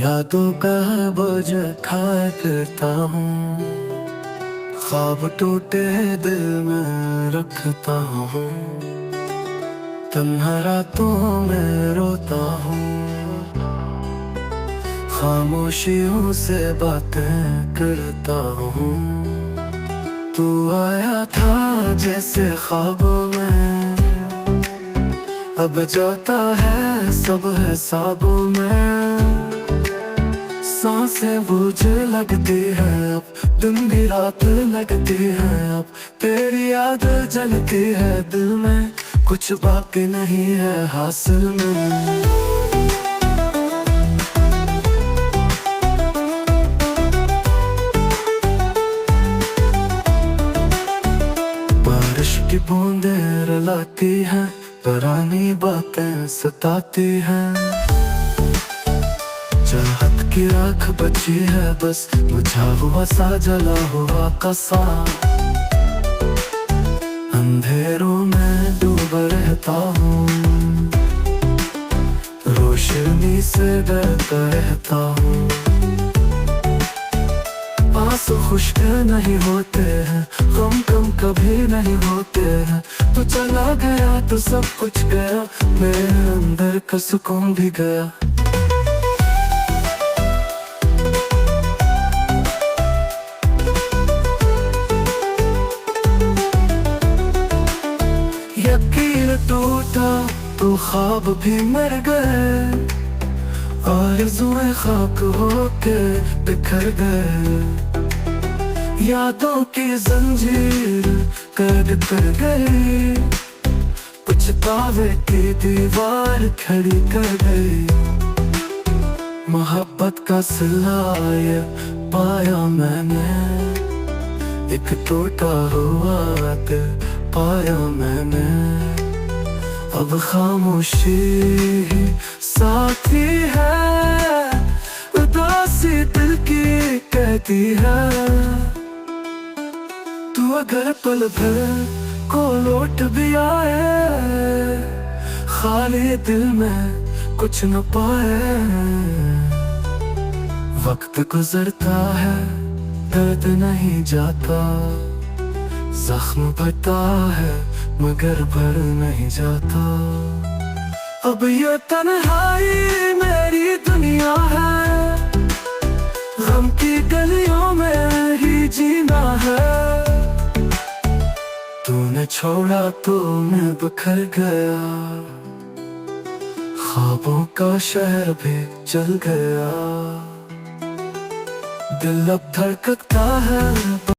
यादों का बोझ खाया करता हूँ, ख्वाब टूटे दिल में रखता हूँ, तन्हा रातों में रोता हूँ, खामोशियों से बातें करता हूँ। तू आया था जैसे ख्वाबों में, अब जाता है सब हिसाबों में। सांसें मुझे लगती है अब, दिन भी रात लगती है अब, तेरी याद जलती है दिल में, कुछ बाकी नहीं है हासिल में। बारिश की बूंदें रुलाती हैं, पुरानी बातें सताती हैं, चाहत की राख बची है बस, बुझा हुआ सा जला हुआ कसा। अंधेरों में डूबा रहता हूँ, रोशनी से डरता रहता हूँ। आंसू खुश्क नहीं होते हैं, गम कम कभी नहीं होते हैं। तू चला गया तो सब कुछ गया, मेरे अंदर का सुकून भी गया। यकीन टूटा तो ख्वाब भी मर गए, आरज़ुएं खाक होके बिखर गए। यादों की जंजीर कैद कर गई, पछतावे की दीवार खड़ी कर गई। मोहब्बत का सिला ये पाया मैंने, एक टूटा हुआ दिल पाया मैंने। अब खामोशी ही साथी है, उदासी दिल की कहती है। तू अगर पल भर को लौट भी आए, खाली दिल में कुछ न पाए। वक्त गुजरता है दर्द नहीं जाता, जख्म बढ़ता है मगर भर नहीं जाता। अब ये तन्हाई मेरी दुनिया है, गम की गलियों में ही जीना है। तूने छोड़ा तो मैं बिखर गया, ख्वाबों का शहर भी जल गया। दिल अब धड़कता है।